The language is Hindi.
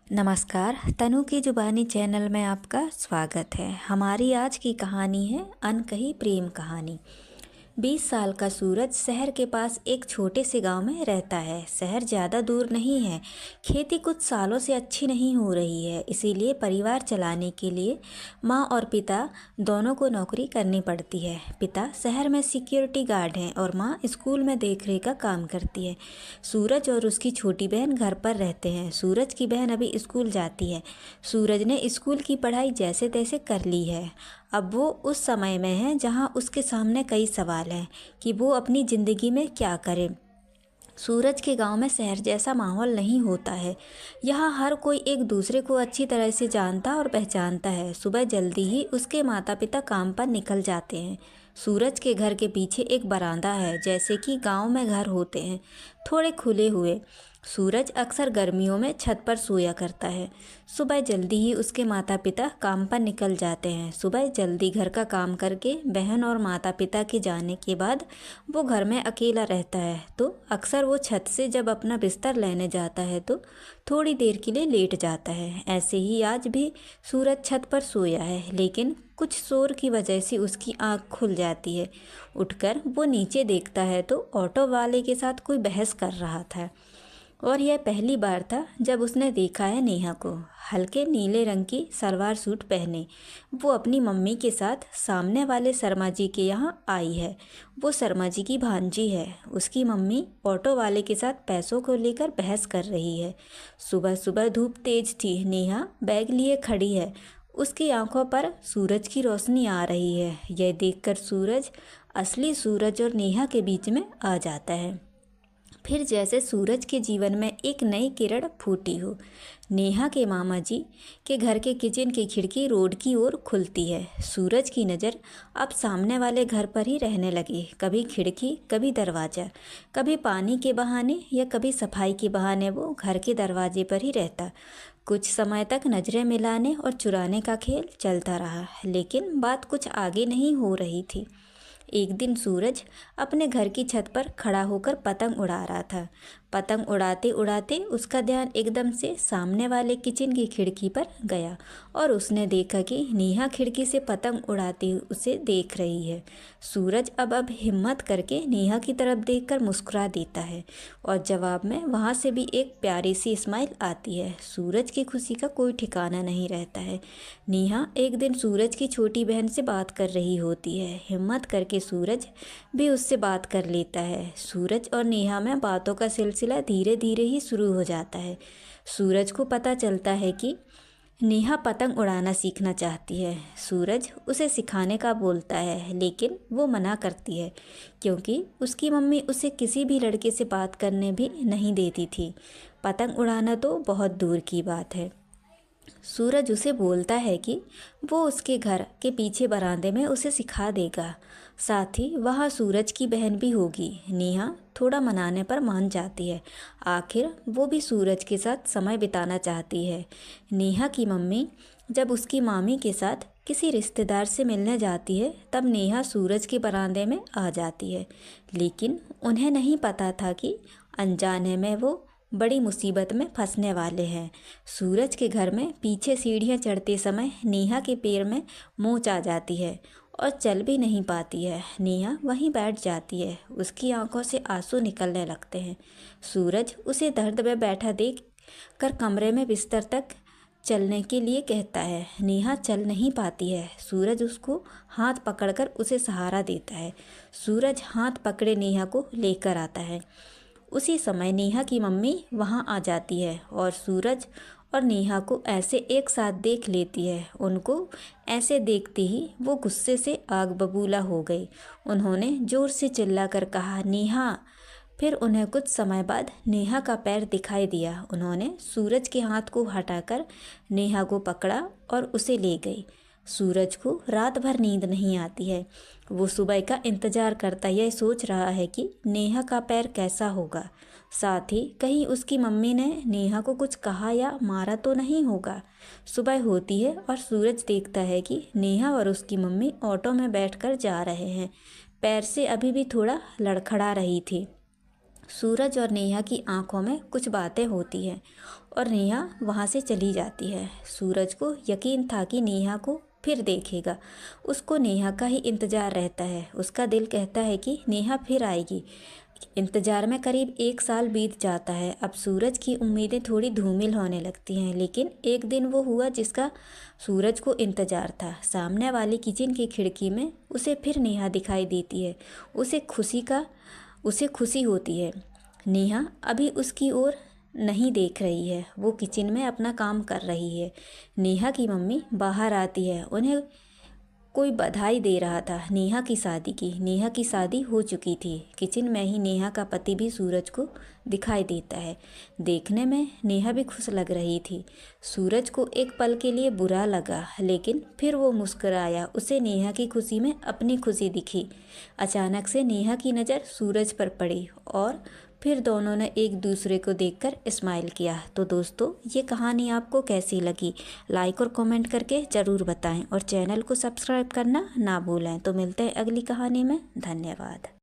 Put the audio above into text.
नमस्कार। तनु की जुबानी चैनल में आपका स्वागत है। हमारी आज की कहानी है अनकही प्रेम कहानी। 20 साल का सूरज शहर के पास एक छोटे से गांव में रहता है। शहर ज़्यादा दूर नहीं है। खेती कुछ सालों से अच्छी नहीं हो रही है, इसीलिए परिवार चलाने के लिए माँ और पिता दोनों को नौकरी करनी पड़ती है। पिता शहर में सिक्योरिटी गार्ड हैं और माँ स्कूल में देखरेख का काम करती है। सूरज और उसकी छोटी बहन घर पर रहते हैं। सूरज की बहन अभी स्कूल जाती है। सूरज ने स्कूल की पढ़ाई जैसे तैसे कर ली है। अब वो उस समय में है जहाँ उसके सामने कई सवाल हैं कि वो अपनी ज़िंदगी में क्या करे। सूरज के गांव में शहर जैसा माहौल नहीं होता है। यहाँ हर कोई एक दूसरे को अच्छी तरह से जानता और पहचानता है। सुबह जल्दी ही उसके माता पिता काम पर निकल जाते हैं। सूरज के घर के पीछे एक बरामदा है, जैसे कि गांव में घर होते हैं, थोड़े खुले हुए। सूरज अक्सर गर्मियों में छत पर सोया करता है। सुबह जल्दी ही उसके माता पिता काम पर निकल जाते हैं। सुबह जल्दी घर का काम करके बहन और माता पिता के जाने के बाद वो घर में अकेला रहता है, तो अक्सर वो छत से जब अपना बिस्तर लेने जाता है तो थोड़ी देर के लिए लेट जाता है। ऐसे ही आज भी सूरज छत पर सोया है, लेकिन कुछ शोर की वजह से उसकी आंख खुल जाती है। उठकर वो नीचे देखता है तो ऑटो वाले के साथ कोई बहस कर रहा था। और यह पहली बार था जब उसने देखा है नेहा को, हल्के नीले रंग की सलवार सूट पहने। वो अपनी मम्मी के साथ सामने वाले शर्मा जी के यहाँ आई है। वो शर्मा जी की भांजी है। उसकी मम्मी ऑटो वाले के साथ पैसों को लेकर बहस कर रही है। सुबह सुबह धूप तेज थी। नेहा बैग लिए खड़ी है। उसकी आंखों पर सूरज की रोशनी आ रही है। यह देखकर सूरज असली सूरज और नेहा के बीच में आ जाता है। फिर जैसे सूरज के जीवन में एक नई किरण फूटी हो। नेहा के मामा जी के घर के किचन की खिड़की रोड की ओर खुलती है। सूरज की नज़र अब सामने वाले घर पर ही रहने लगी। कभी खिड़की, कभी दरवाज़ा, कभी पानी के बहाने या कभी सफाई के बहाने वो घर के दरवाजे पर ही रहता। कुछ समय तक नज़रें मिलाने और चुराने का खेल चलता रहा, लेकिन बात कुछ आगे नहीं हो रही थी। एक दिन सूरज अपने घर की छत पर खड़ा होकर पतंग उड़ा रहा था। पतंग उड़ाते उड़ाते उसका ध्यान एकदम से सामने वाले किचन की खिड़की पर गया और उसने देखा कि नेहा खिड़की से पतंग उड़ाती हुई उसे देख रही है। सूरज अब हिम्मत करके नेहा की तरफ देखकर मुस्कुरा देता है और जवाब में वहाँ से भी एक प्यारी सी स्माइल आती है। सूरज की खुशी का कोई ठिकाना नहीं रहता है। नेहा एक दिन सूरज की छोटी बहन से बात कर रही होती है। हिम्मत करके सूरज भी उससे बात कर लेता है। सूरज और नेहा में बातों का सिलसिला धीरे धीरे ही शुरू हो जाता है। सूरज को पता चलता है कि नेहा पतंग उड़ाना सीखना चाहती है। सूरज उसे सिखाने का बोलता है, लेकिन वो मना करती है क्योंकि उसकी मम्मी उसे किसी भी लड़के से बात करने भी नहीं देती थी। पतंग उड़ाना तो बहुत दूर की बात है। सूरज उसे बोलता है कि वो उसके घर के पीछे बरामदे में उसे सिखा देगा। साथ ही वहाँ सूरज की बहन भी होगी। नेहा थोड़ा मनाने पर मान जाती है। आखिर वो भी सूरज के साथ समय बिताना चाहती है। नेहा की मम्मी जब उसकी मामी के साथ किसी रिश्तेदार से मिलने जाती है, तब नेहा सूरज के बरामदे में आ जाती है, लेकिन उन्हें नहीं पता था कि अनजाने में वो बड़ी मुसीबत में फंसने वाले हैं। सूरज के घर में पीछे सीढ़ियाँ चढ़ते समय नेहा के पैर में मोच आ जाती है और चल भी नहीं पाती है। नेहा वहीं बैठ जाती है। उसकी आंखों से आंसू निकलने लगते हैं। सूरज उसे दर्द में बैठा देख कर कमरे में बिस्तर तक चलने के लिए कहता है। नेहा चल नहीं पाती है। सूरज उसको हाथ पकड़कर उसे सहारा देता है। सूरज हाथ पकड़े नेहा को लेकर आता है। उसी समय नेहा की मम्मी वहाँ आ जाती है और सूरज और नेहा को ऐसे एक साथ देख लेती है। उनको ऐसे देखते ही वो गुस्से से आग बबूला हो गई। उन्होंने ज़ोर से चिल्लाकर कहा, नेहा। फिर उन्हें कुछ समय बाद नेहा का पैर दिखाई दिया। उन्होंने सूरज के हाथ को हटाकर नेहा को पकड़ा और उसे ले गई। सूरज को रात भर नींद नहीं आती है। वो सुबह का इंतज़ार करता यह सोच रहा है कि नेहा का पैर कैसा होगा। साथ ही कहीं उसकी मम्मी ने नेहा को कुछ कहा या मारा तो नहीं होगा। सुबह होती है और सूरज देखता है कि नेहा और उसकी मम्मी ऑटो में बैठकर जा रहे हैं। पैर से अभी भी थोड़ा लड़खड़ा रही थी। सूरज और नेहा की आंखों में कुछ बातें होती हैं और नेहा वहाँ से चली जाती है। सूरज को यकीन था कि नेहा को फिर देखेगा। उसको नेहा का ही इंतज़ार रहता है। उसका दिल कहता है कि नेहा फिर आएगी। इंतज़ार में करीब 1 साल बीत जाता है। अब सूरज की उम्मीदें थोड़ी धूमिल होने लगती हैं, लेकिन एक दिन वो हुआ जिसका सूरज को इंतज़ार था। सामने वाली किचन की खिड़की में उसे फिर नेहा दिखाई देती है। उसे खुशी होती है। नेहा अभी उसकी ओर नहीं देख रही है, वो किचन में अपना काम कर रही है। नेहा की मम्मी बाहर आती है। उन्हें कोई बधाई दे रहा था नेहा की शादी की। नेहा की शादी हो चुकी थी। किचन में ही नेहा का पति भी सूरज को दिखाई देता है। देखने में नेहा भी खुश लग रही थी। सूरज को एक पल के लिए बुरा लगा, लेकिन फिर वो मुस्कुराया। उसे नेहा की खुशी में अपनी खुशी दिखी। अचानक से नेहा की नज़र सूरज पर पड़ी और फिर दोनों ने एक दूसरे को देखकर स्माइल किया। तो दोस्तों, ये कहानी आपको कैसी लगी? लाइक और कमेंट करके ज़रूर बताएं और चैनल को सब्सक्राइब करना ना भूलें। तो मिलते हैं अगली कहानी में। धन्यवाद।